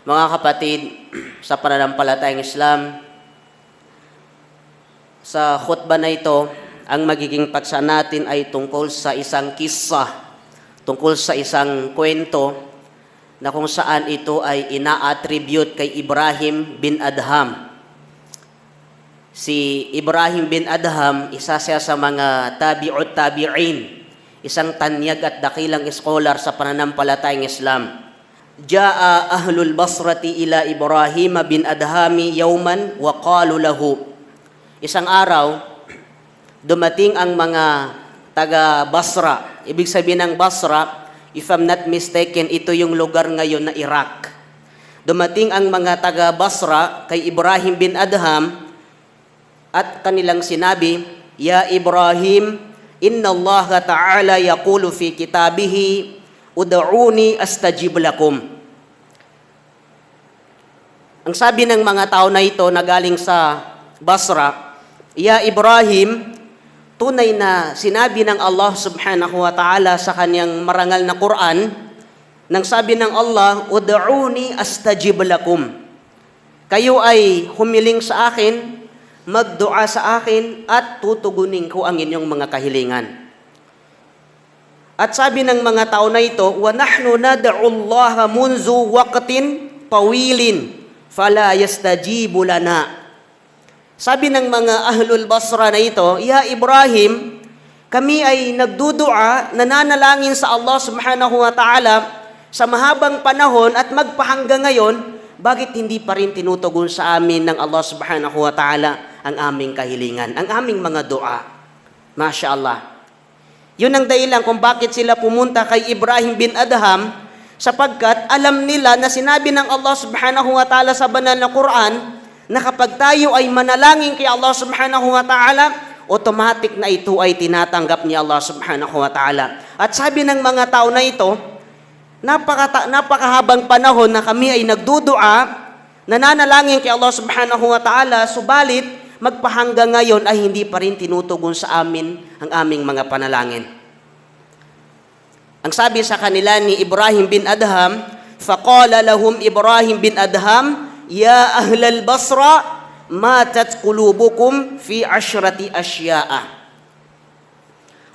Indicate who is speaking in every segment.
Speaker 1: Mga kapatid, sa pananampalatayang Islam, sa khutbah na ito, ang magiging paksa natin ay tungkol sa isang kissa, tungkol sa isang kwento na kung saan ito ay ina-attribute kay Ibrahim bin Adham. Si Ibrahim bin Adham, isa siya sa mga tabi'ut tabi'in, isang tanyag at dakilang scholar sa pananampalatayang Islam. Ja'a ahlul Basrati ila Ibrahim bin Adhami yawman wa qalu lahu. Isang araw, dumating ang mga taga Basra. Ibig sabihin ng Basra, if I'm not mistaken, ito yung lugar ngayon na Iraq. Dumating ang mga taga Basra kay Ibrahim bin Adham at kanilang sinabi, Ya Ibrahim, inna Allah ta'ala yaqulu fi kitabihi, ud'uni astajib lakum. Ang sabi ng mga tao na ito na galing sa Basra, Ya Ibrahim, tunay na sinabi ng Allah subhanahu wa ta'ala sa kanyang marangal na Quran, nang sabi ng Allah, ud'uni astajib lakum. Kayo ay humiling sa akin, magdua sa akin, at tutugunin ko ang inyong mga kahilingan. At sabi ng mga tao na ito, wa nahnu nad'u Allah munzu waqtin tawilin fala yastajibu lana. Sabi ng mga ahlul Basra na ito, Ya Ibrahim, kami ay nagdudua, nananalangin sa Allah subhanahu wa ta'ala sa mahabang panahon at magpahanggang ngayon, bakit hindi pa rin tinutugon sa amin ng Allah subhanahu wa ta'ala ang aming kahilingan, ang aming mga dua? Masya Allah. Yun ang dahilan kung bakit sila pumunta kay Ibrahim bin Adham, sapagkat alam nila na sinabi ng Allah subhanahu wa ta'ala sa banal na Quran na kapag tayo ay manalangin kay Allah subhanahu wa ta'ala, automatic na ito ay tinatanggap ni Allah subhanahu wa ta'ala. At sabi ng mga tao na ito, napakahabang panahon na kami ay nagdudua, nananalangin kay Allah subhanahu wa ta'ala, subalit magpahanggang ngayon ay hindi pa rin tinutugon sa amin ang aming mga panalangin. Ang sabi sa kanila ni Ibrahim bin Adham, faqala lahum Ibrahim bin Adham, Ya ahlal Basra, matat qulubukum fi ashrati asya'a.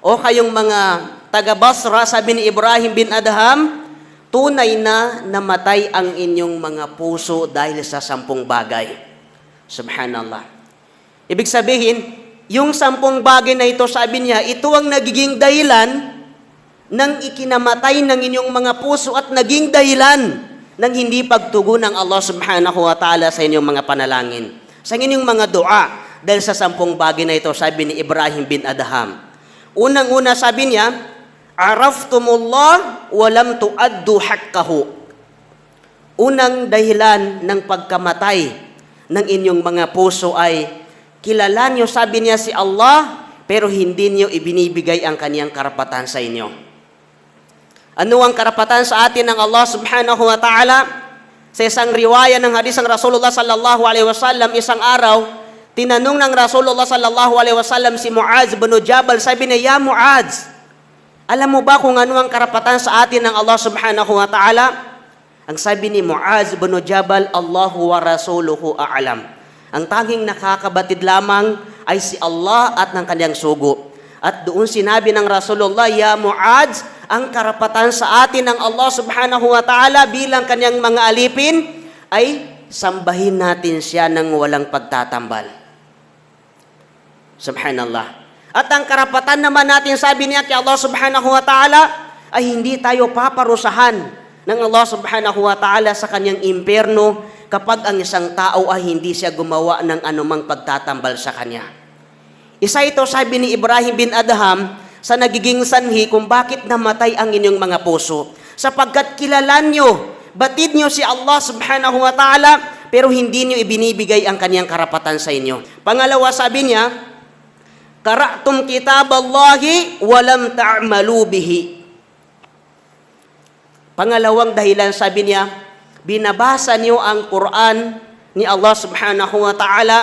Speaker 1: O kayong mga taga Basra, sabi ni Ibrahim bin Adham, tunay na namatay ang inyong mga puso dahil sa 10 bagay. Subhanallah. Ibig sabihin, yung 10 bagay na ito, sabi niya, ito ang nagiging dahilan ng ikinamatay ng inyong mga puso at naging dahilan ng hindi pagtugon ng Allah subhanahu wa ta'ala sa inyong mga panalangin, sa inyong mga dua, dahil sa 10 bagay na ito, sabi ni Ibrahim bin Adham. Unang-una sabi niya, araftumullah walam tuaddu haqqahu. Unang dahilan ng pagkamatay ng inyong mga puso ay kilala niyo, sabi niya, si Allah, pero hindi niyo ibinibigay ang kaniyang karapatan sa inyo. Ano ang karapatan sa atin ng Allah subhanahu wa ta'ala? Sa isang riwaya ng hadis ng Rasulullah sallallahu alaihi wasallam, isang araw, tinanong ng Rasulullah sallallahu alaihi wasallam si Muaz bin Jabal, sabi niya, Ya Muaz, alam mo ba kung ano ang karapatan sa atin ng Allah subhanahu wa ta'ala? Ang sabi ni Muaz bin Jabal, Allahu wa rasuluhu a'lam. Ang tanging nakakabatid lamang ay si Allah at ng kanyang sugo. At doon sinabi ng Rasulullah, Ya Muaz, ang karapatan sa atin ng Allah subhanahu wa ta'ala bilang kanyang mga alipin ay sambahin natin siya ng walang pagtatambal. Subhanallah. At ang karapatan naman natin, sabi niya kay Allah subhanahu wa ta'ala, ay hindi tayo paparusahan ng Allah subhanahu wa ta'ala sa kanyang impyerno kapag ang isang tao ay hindi siya gumawa ng anumang pagtatambal sa kanya. Isa ito, sabi ni Ibrahim bin Adham, sa nagiging sanhi kung bakit namatay ang inyong mga puso. Sapagkat kilalan nyo, batid nyo si Allah subhanahu wa ta'ala, pero hindi nyo ibinibigay ang kanyang karapatan sa inyo. Pangalawa, sabi niya, Qara'tum kitaballahi walam ta'malu bihi. Pangalawang dahilan, sabi niya, binabasa niyo ang Quran ni Allah subhanahu wa ta'ala,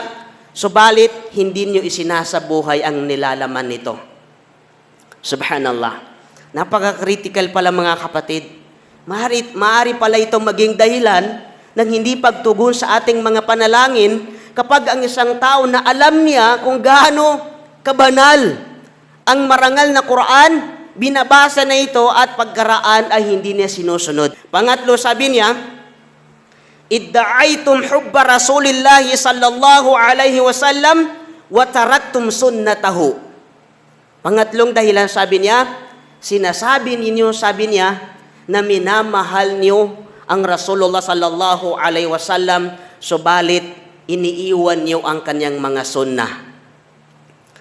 Speaker 1: subalit hindi niyo isinasabuhay ang nilalaman nito. Subhanallah. Napaka-critical pala mga kapatid. Maari pala itong maging dahilan ng hindi pagtugon sa ating mga panalangin kapag ang isang tao na alam niya kung gaano kabanal ang marangal na Quran, binabasa na ito at pagkaraan ay hindi niya sinusunod. Pangatlo, sabi niya, idda'aytum hubba Rasulillahi sallallahu alaihi wasallam wa taraktum sunnatahu. Pangatlong dahilan, sabi niya, sinasabi ninyo, sabi niya, na minamahal niyo ang Rasulullah sallallahu alaihi wasallam, subalit iniiwan niyo ang kanyang mga sunnah.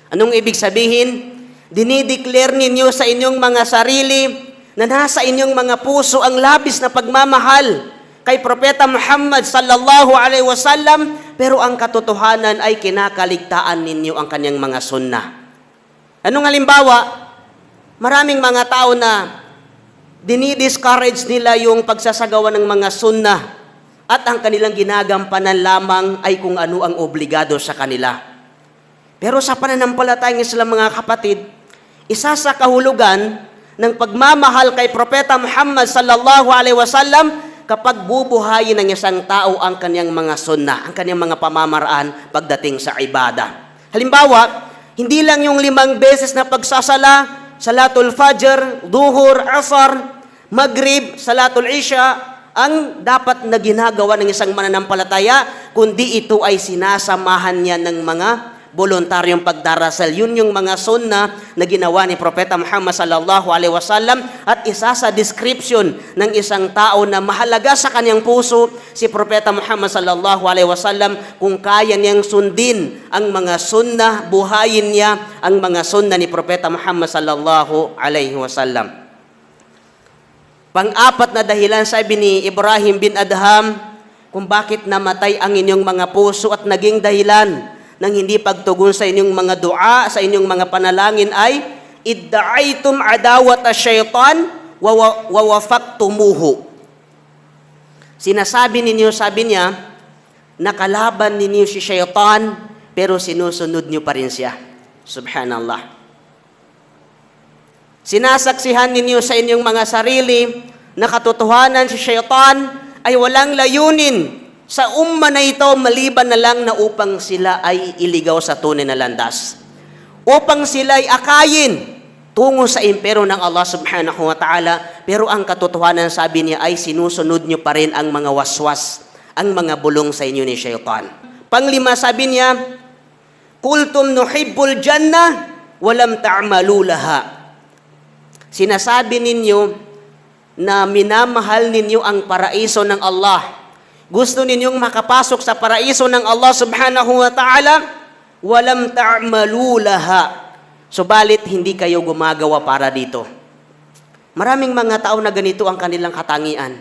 Speaker 1: Anong ibig sabihin? Dinideclare ninyo sa inyong mga sarili na nasa inyong mga puso ang labis na pagmamahal kay Propeta Muhammad sallallahu alaihi wasallam, pero ang katotohanan ay kinakaligtaan ninyo ang kanyang mga sunnah. Anong halimbawa? Maraming mga tao na dinidiscourage nila yung pagsasagawa ng mga sunnah at ang kanilang ginagampanan lamang ay kung ano ang obligado sa kanila. Pero sa pananampalatayang Islam, mga kapatid, isa sa kahulugan ng pagmamahal kay Propeta Muhammad sallallahu alaihi wasallam kapag bubuhayin ng isang tao ang kanyang mga sunnah, ang kanyang mga pamamaraan pagdating sa ibada. Halimbawa, hindi lang yung 5 beses na pagsasala, Salatul Fajr, Duhur, Asar, Maghrib, Salatul Isha, ang dapat na ginagawa ng isang mananampalataya, kundi ito ay sinasamahan niya ng mga voluntaryong pagdarasal. Yun yung mga sunnah na ginawa ni Propeta Muhammad sallallahu alaihi wasallam, at isa sa description ng isang tao na mahalaga sa kanyang puso si Propeta Muhammad sallallahu alaihi wasallam, kung kaya niyang sundin ang mga sunnah, buhayin niya ang mga sunnah ni Propeta Muhammad sallallahu alaihi wasallam. Pang-apat na dahilan, sabi ni Ibrahim bin Adham, kung bakit namatay ang inyong mga puso at naging dahilan ng hindi pagtugon sa inyong mga dua, sa inyong mga panalangin ay idda'aytum adawat asyaitan wa wafaktumuhu. Sinasabi ninyo, sabi niya, nakalaban ninyo si syaitan, pero sinusunod niyo pa rin siya. Subhanallah. Sinasaksihan ninyo sa inyong mga sarili na katotohanan si syaitan ay walang layunin sa umma na ito maliban na lang na upang sila ay iligaw sa tunay na landas. Upang sila ay akayin tungo sa impero ng Allah subhanahu wa ta'ala, pero ang katotohanan, sabi niya, ay sinusunod niyo pa rin ang mga waswas, ang mga bulong sa inyo ni syaitan. Panglima, sabi niya, kultum nuhibbul jannah walam ta'malu laha. Sinasabi ninyo na minamahal ninyo ang paraiso ng Allah. Gusto ninyong makapasok sa paraiso ng Allah subhanahu wa ta'ala, walam ta'malu laha. Subalit, hindi kayo gumagawa para dito. Maraming mga tao na ganito ang kanilang katangian.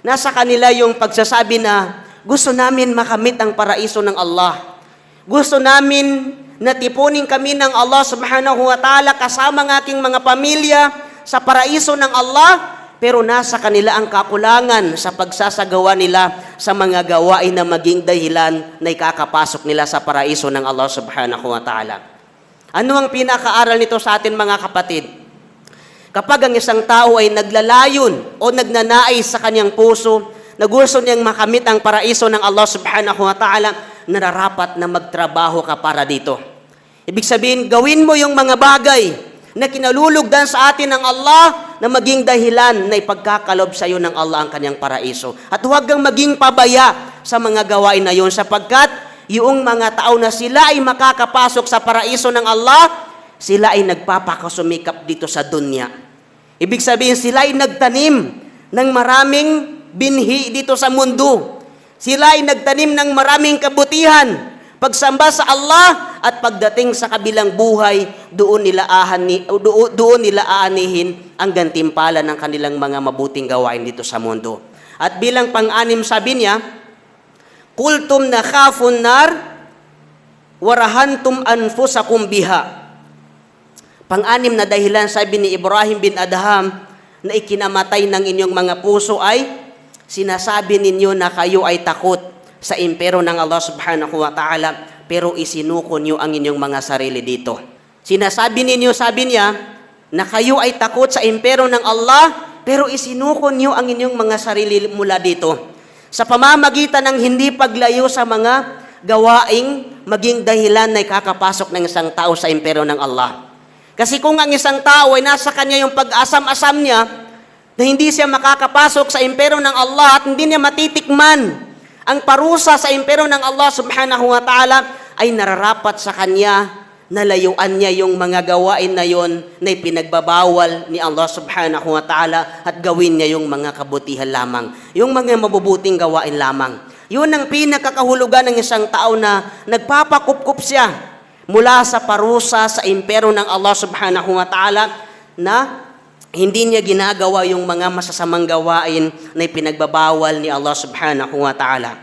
Speaker 1: Nasa kanila yung pagsasabi na, gusto namin makamit ang paraiso ng Allah. Gusto namin na tipunin kami ng Allah subhanahu wa ta'ala kasama ng aking mga pamilya sa paraiso ng Allah, pero nasa kanila ang kakulangan sa pagsasagawa nila sa mga gawain na maging dahilan na ikakapasok nila sa paraiso ng Allah subhanahu wa ta'ala. Ano ang pinakaaral nito sa atin, mga kapatid? Kapag ang isang tao ay naglalayon o nagnanais sa kanyang puso na gusto niyang makamit ang paraiso ng Allah subhanahu wa ta'ala, nararapat na magtrabaho ka para dito. Ibig sabihin, gawin mo yung mga bagay na kinalulugdan sa atin ng Allah na maging dahilan na ipagkakalob sa iyo ng Allah ang kanyang paraiso. At huwag kang maging pabaya sa mga gawain na yun, sapagkat yung mga tao na sila ay makakapasok sa paraiso ng Allah, sila ay nagpapakasumikap dito sa dunya. Ibig sabihin, sila ay nagtanim ng maraming binhi dito sa mundo. Sila ay nagtanim ng maraming kabutihan, pagsamba sa Allah, at pagdating sa kabilang buhay, doon nila aanihin ang gantimpala ng kanilang mga mabuting gawain dito sa mundo. At bilang pang-anim, sabi niya, kultum nakhafun nar warahantum anfusakum biha. Pang-anim na dahilan, sabi ni Ibrahim bin Adham, na ikinamatay ng inyong mga puso ay sinasabi ninyo na kayo ay takot sa impero ng Allah subhanahu wa ta'ala, pero isinuko nyo ang inyong mga sarili dito. Sinasabi ninyo, sabi niya, na kayo ay takot sa impero ng Allah, pero isinuko nyo ang inyong mga sarili mula dito. sa pamamagitan ng hindi paglayo sa mga gawaing maging dahilan na ikakapasok ng isang tao sa impero ng Allah. Kasi kung ang isang tao ay nasa kanya yung pag-asam-asam niya, na hindi siya makakapasok sa impero ng Allah at hindi niya matitikman ang parusa sa impero ng Allah subhanahu wa ta'ala, ay nararapat sa kanya na layuan niya yung mga gawain na yon na ipinagbabawal ni Allah subhanahu wa ta'ala at gawin niya yung mga kabutihan lamang, yung mga mabubuting gawain lamang. Yun ang pinakakahulugan ng isang tao na nagpapakupkup siya mula sa parusa sa impero ng Allah subhanahu wa ta'ala na hindi niya ginagawa yung mga masasamang gawain na ipinagbabawal ni Allah subhanahu wa ta'ala.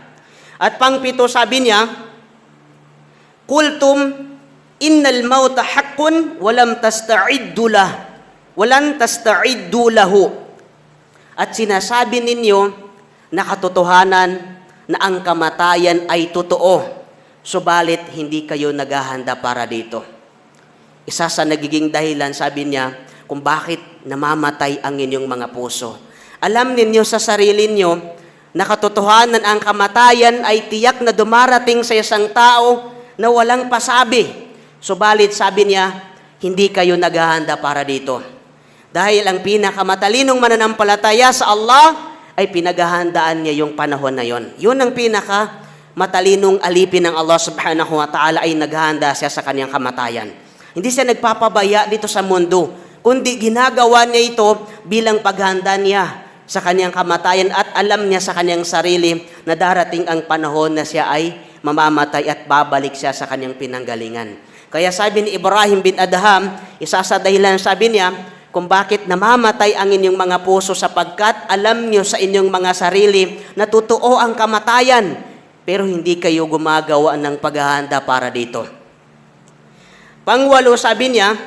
Speaker 1: At pang-7 sabi niya, Qultum innal mauta haqqun walam tasta'iddu lahu. At sinasabi ninyo na katotohanan na ang kamatayan ay totoo, subalit hindi kayo naghahanda para dito. Isa sa nagiging dahilan, sabi niya, kung bakit namamatay ang inyong mga puso. Alam ninyo sa sarili niyo na katotohanan ang kamatayan ay tiyak na dumarating sa isang tao na walang pasabi. Subalit, sabi niya, hindi kayo naghahanda para dito. Dahil ang pinakamatalinong mananampalataya sa Allah ay pinaghahandaan niya yung panahon na yon. Yun ang pinakamatalinong alipin ng Allah subhanahu wa ta'ala, ay naghahanda siya sa kanyang kamatayan. Hindi siya nagpapabaya dito sa mundo, kundi ginagawa niya ito bilang paghanda niya sa kanyang kamatayan at alam niya sa kanyang sarili na darating ang panahon na siya ay mamamatay at babalik siya sa kanyang pinanggalingan. Kaya sabi ni Ibrahim bin Adham, isa sa dahilan, sabi niya, kung bakit namamatay ang inyong mga puso, sapagkat alam niyo sa inyong mga sarili na totoo ang kamatayan, pero hindi kayo gumagawa ng paghahanda para dito. Pang-8, sabi niya,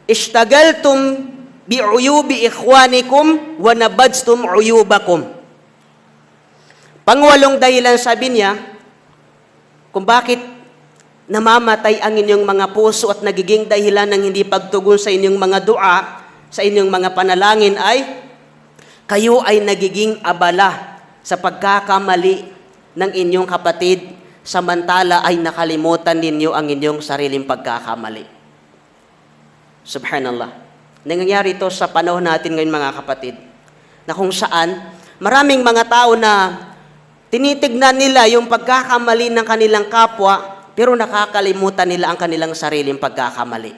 Speaker 1: Ishtagaltum bi'uyubi ikhwanikum wa nabajtum uyubakum. Pang-8 dahilan, sabi niya, kung bakit namamatay ang inyong mga puso at nagiging dahilan ng hindi pagtugon sa inyong mga dua, sa inyong mga panalangin, ay kayo ay nagiging abala sa pagkakamali ng inyong kapatid, samantala ay nakalimutan ninyo ang inyong sariling pagkakamali. Subhanallah. Nangyayari ito sa panahon natin ngayon, mga kapatid, na kung saan maraming mga tao na tinitignan nila yung pagkakamali ng kanilang kapwa, pero nakakalimutan nila ang kanilang sariling pagkakamali.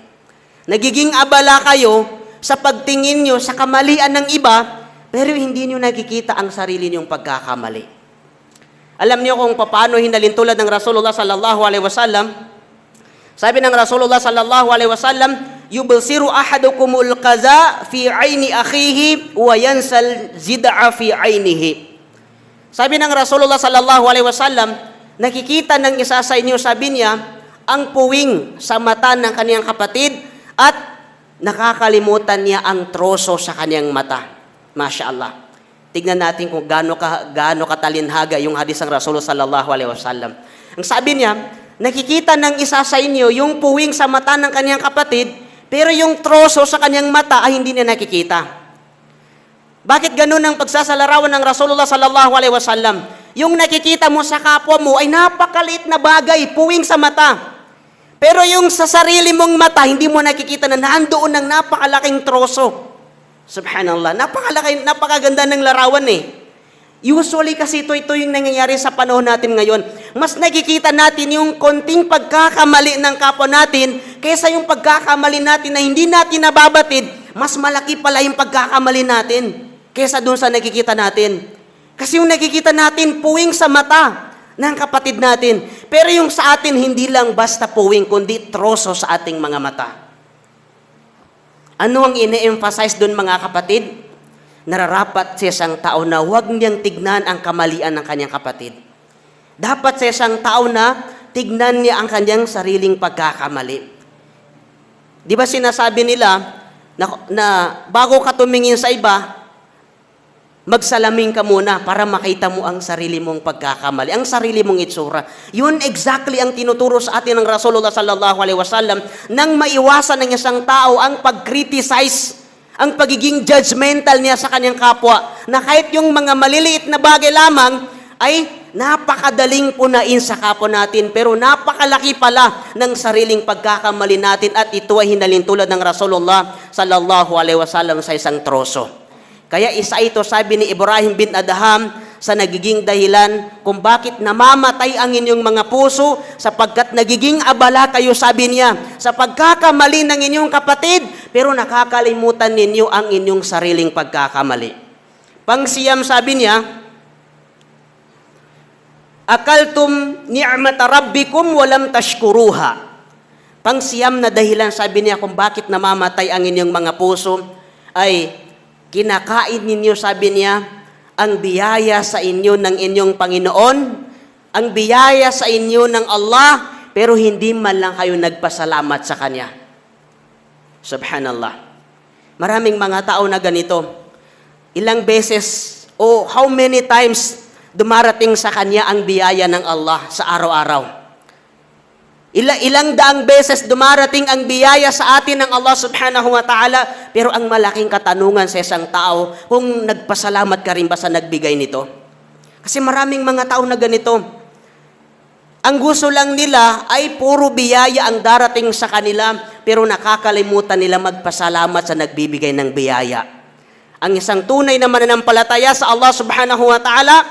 Speaker 1: Nagiging abala kayo sa pagtingin nyo sa kamalian ng iba, pero hindi nyo nakikita ang sarili nyong pagkakamali. Alam niyo kung paano hinalin tulad ng Rasulullah sallallahu alaihi wasallam. Sabi ng Rasulullah sallallahu alaihi wasallam, yubsiru ahadukumul qaza fi aini akhihi wa yansal zid'a fi ainihi. Sabi ng Rasulullah sallallahu alaihi wasallam, nakikita ng isa sa inyo, sabi niya, ang puwing sa mata ng kaniyang kapatid at nakakalimutan niya ang troso sa kaniyang mata. Masya Allah. Tignan natin kung gaano katalinhaga yung hadis ng Rasulullah sallallahu alaihi wasallam. Ang sabi niya, nakikita ng isa sa inyo yung puwing sa mata ng kaniyang kapatid, pero yung troso sa kaniyang mata ay hindi niya nakikita. Bakit ganun ang pagsasalarawan ng Rasulullah sallallahu alaihi wasallam? Yung nakikita mo sa kapwa mo ay napakaliit na bagay, puwing sa mata. Pero yung sa sarili mong mata, hindi mo nakikita na nandoon ng napakalaking troso. Subhanallah, napakaganda ng larawan eh. Usually kasi ito yung nangyayari sa panahon natin ngayon. Mas nakikita natin yung konting pagkakamali ng kapwa natin kaysa yung pagkakamali natin na hindi natin nababatid, mas malaki pala yung pagkakamali natin kaysa dun sa nakikita natin. Kasi yung nakikita natin, puwing sa mata ng kapatid natin. Pero yung sa atin, hindi lang basta puwing, kundi troso sa ating mga mata. Ano ang ine-emphasize dun, mga kapatid? Nararapat sa isang tao na huwag niyang tignan ang kamalian ng kanyang kapatid. Dapat sa isang tao na tignan niya ang kanyang sariling pagkakamali. Di ba sinasabi nila na bago ka tumingin sa iba, magsalamin ka muna para makita mo ang sarili mong pagkakamali, ang sarili mong itsura. Yun exactly ang tinuturo sa atin ng Rasulullah sallallahu alaihi wasallam nang maiwasan ng isang tao ang pag-criticize, ang pagiging judgmental niya sa kanyang kapwa na kahit yung mga maliliit na bagay lamang ay napakadaling punain sa kapwa natin, pero napakalaki pala ng sariling pagkakamali natin, at ito ay hinalin tulad ng Rasulullah sallallahu alaihi wasallam sa isang troso. Kaya isa ito, sabi ni Ibrahim bin Adham, sa nagiging dahilan kung bakit namamatay ang inyong mga puso, sapagkat nagiging abala kayo, sabi niya, sa pagkakamali ng inyong kapatid, pero nakakalimutan ninyo ang inyong sariling pagkakamali. Pangsiyam, sabi niya, akaltum ni'mata rabbikum walam tashkuruha. Pangsiyam na dahilan, sabi niya, kung bakit namamatay ang inyong mga puso, ay kinakain ninyo, sabi niya, ang biyaya sa inyo ng inyong Panginoon, ang biyaya sa inyo ng Allah, pero hindi man lang kayo nagpasalamat sa Kanya. Subhanallah. Maraming mga tao na ganito. Ilang beses, o how many times dumarating sa Kanya ang biyaya ng Allah sa araw-araw. Ilang daang beses dumarating ang biyaya sa atin ng Allah subhanahu wa ta'ala, pero ang malaking katanungan sa isang tao, kung nagpasalamat ka rin ba sa nagbigay nito? Kasi maraming mga tao na ganito. Ang gusto lang nila ay puro biyaya ang darating sa kanila, pero nakakalimutan nila magpasalamat sa nagbibigay ng biyaya. Ang isang tunay na mananampalataya sa Allah subhanahu wa ta'ala,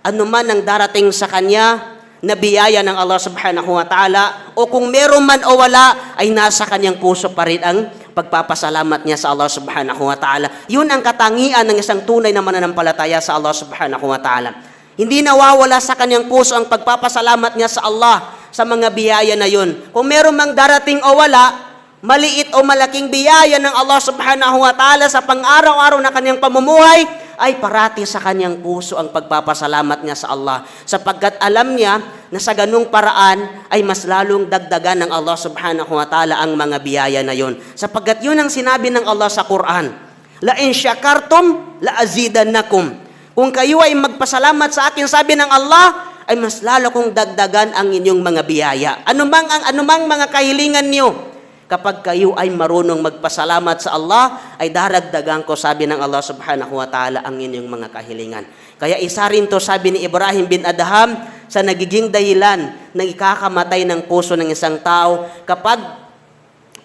Speaker 1: anuman ang darating sa kanya, na biyaya ng Allah subhanahu wa ta'ala, o kung meron man o wala, ay nasa kanyang puso pa rin ang pagpapasalamat niya sa Allah subhanahu wa ta'ala. Yun ang katangian ng isang tunay na mananampalataya sa Allah subhanahu wa ta'ala. Hindi nawawala sa kanyang puso ang pagpapasalamat niya sa Allah sa mga biyaya na yun. Kung meron mang darating o wala, maliit o malaking biyaya ng Allah subhanahu wa ta'ala sa pang-araw-araw na kanyang pamumuhay, ay parati sa kanyang puso ang pagpapasalamat niya sa Allah, sapagkat alam niya na sa ganung paraan ay mas lalong dagdagan ng Allah subhanahu wa ta'ala ang mga biyaya na yun. Sapagkat yun ang sinabi ng Allah sa Quran, la in syakartum la azidannakum. Kung kayo ay magpasalamat sa akin, sabi ng Allah, ay mas lalo kong dagdagan ang inyong mga biyaya. Anumang mga kahilingan niyo, kapag kayo ay marunong magpasalamat sa Allah, ay daragdagan ko, sabi ng Allah subhanahu wa ta'ala, ang inyong mga kahilingan. Kaya isa rin to, sabi ni Ibrahim bin Adham, sa nagiging dahilan ng ikakamatay ng puso ng isang tao, kapag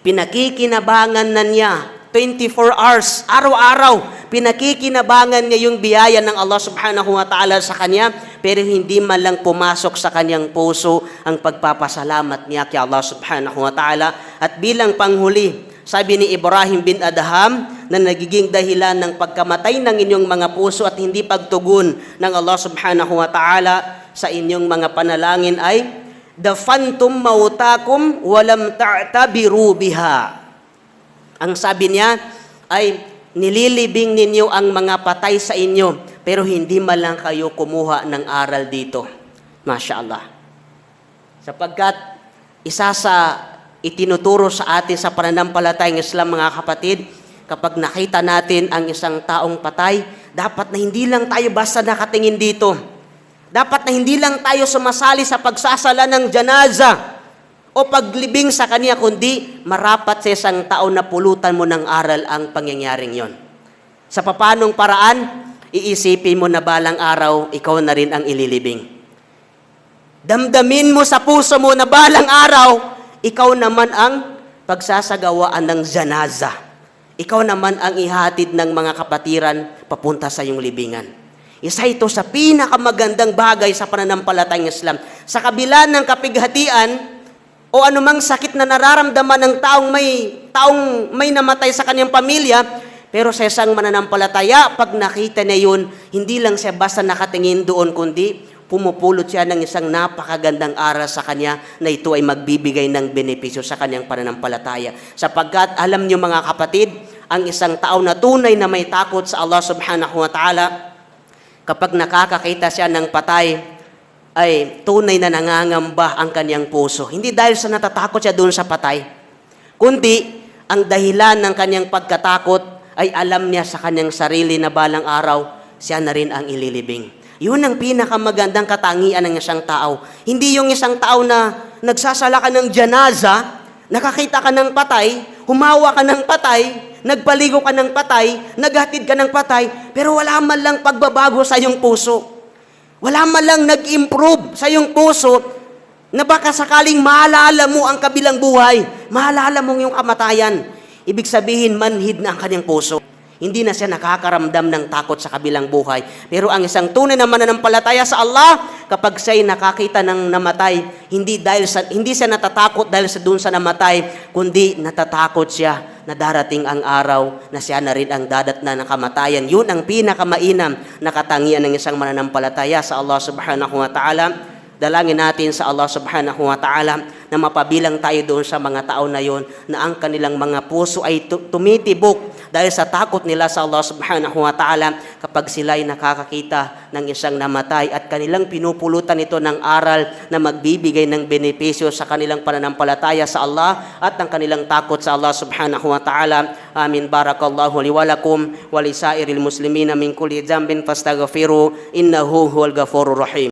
Speaker 1: pinakikinabangan na niya 24 hours, araw-araw, pinakikinabangan niya yung biyaya ng Allah subhanahu wa ta'ala sa kanya, pero hindi man lang pumasok sa kanyang puso ang pagpapasalamat niya kay Allah subhanahu wa ta'ala. At bilang panghuli, sabi ni Ibrahim bin Adham, na nagiging dahilan ng pagkamatay ng inyong mga puso at hindi pagtugon ng Allah subhanahu wa ta'ala sa inyong mga panalangin ay, dafantum mautakum walam ta'tabiru biha. Ang sabi niya ay, nililibing ninyo ang mga patay sa inyo, pero hindi man lang kayo kumuha ng aral dito. Masya Allah. Sapagkat isa sa itinuturo sa atin sa pananampalatayang Islam, mga kapatid, kapag nakita natin ang isang taong patay, dapat na hindi lang tayo basta nakatingin dito. Dapat na hindi lang tayo sumasali sa pagsasala ng janaza o paglibing sa kanya, kundi marapat sa isang tao na pulutan mo ng aral ang pangyayaring yon. Sa papanong paraan, iisipin mo na balang araw, ikaw na rin ang ililibing. Damdamin mo sa puso mo na balang araw, ikaw naman ang pagsasagawaan ng janaza. Ikaw naman ang ihatid ng mga kapatiran papunta sa iyong libingan. Isa ito sa pinakamagandang bagay sa pananampalatayang Islam. Sa kabila ng kapighatian, o anumang sakit na nararamdaman ng taong may namatay sa kanyang pamilya, pero sa isang mananampalataya, pag nakita niya yun, hindi lang siya basta nakatingin doon, kundi pumupulot siya ng isang napakagandang aral sa kanya na ito ay magbibigay ng benepisyo sa kanyang pananampalataya. Sapagkat alam niyo, mga kapatid, ang isang tao na tunay na may takot sa Allah subhanahu wa ta'ala, kapag nakakakita siya ng patay, ay tunay na nangangamba ang kanyang puso. Hindi dahil sa natatakot siya doon sa patay, kundi ang dahilan ng kanyang pagkatakot ay alam niya sa kanyang sarili na balang araw, siya na rin ang ililibing. Yun ang pinakamagandang katangian ng isang tao. Hindi yung isang tao na nagsasala ka ng janaza, Nakakita ka ng patay, humawa ka ng patay, nagpaligo ka ng patay, naghatid ka ng patay, pero wala man lang pagbabago sa iyong puso. Wala man lang nag-improve sa iyong puso na baka sakaling maalala mo ang kabilang buhay, maalala mo yung kamatayan. Ibig sabihin, manhid na ang kanyang puso. Hindi na siya nakakaramdam ng takot sa kabilang buhay. Pero ang isang tunay na mananampalataya sa Allah, kapag siya'y nakakita ng namatay, hindi siya natatakot dahil sa dun sa namatay, kundi natatakot siya na darating ang araw na siya na rin ang dadatnan ng kamatayan. Yun ang pinakamainam na katangian ng isang mananampalataya sa Allah subhanahu wa ta'ala. Dalangin natin sa Allah subhanahu wa ta'ala na mapabilang tayo doon sa mga tao na yon na ang kanilang mga puso ay tumitibok dahil sa takot nila sa Allah subhanahu wa ta'ala kapag sila ay nakakakita ng isang namatay at kanilang pinupulutan ito ng aral na magbibigay ng benepisyo sa kanilang pananampalataya sa Allah at ang kanilang takot sa Allah subhanahu wa ta'ala. Amin. Barakallahu liwalakum walisairil muslimina min kulli dhanbin fastaghfiru innahu huwal ghafurur rahim.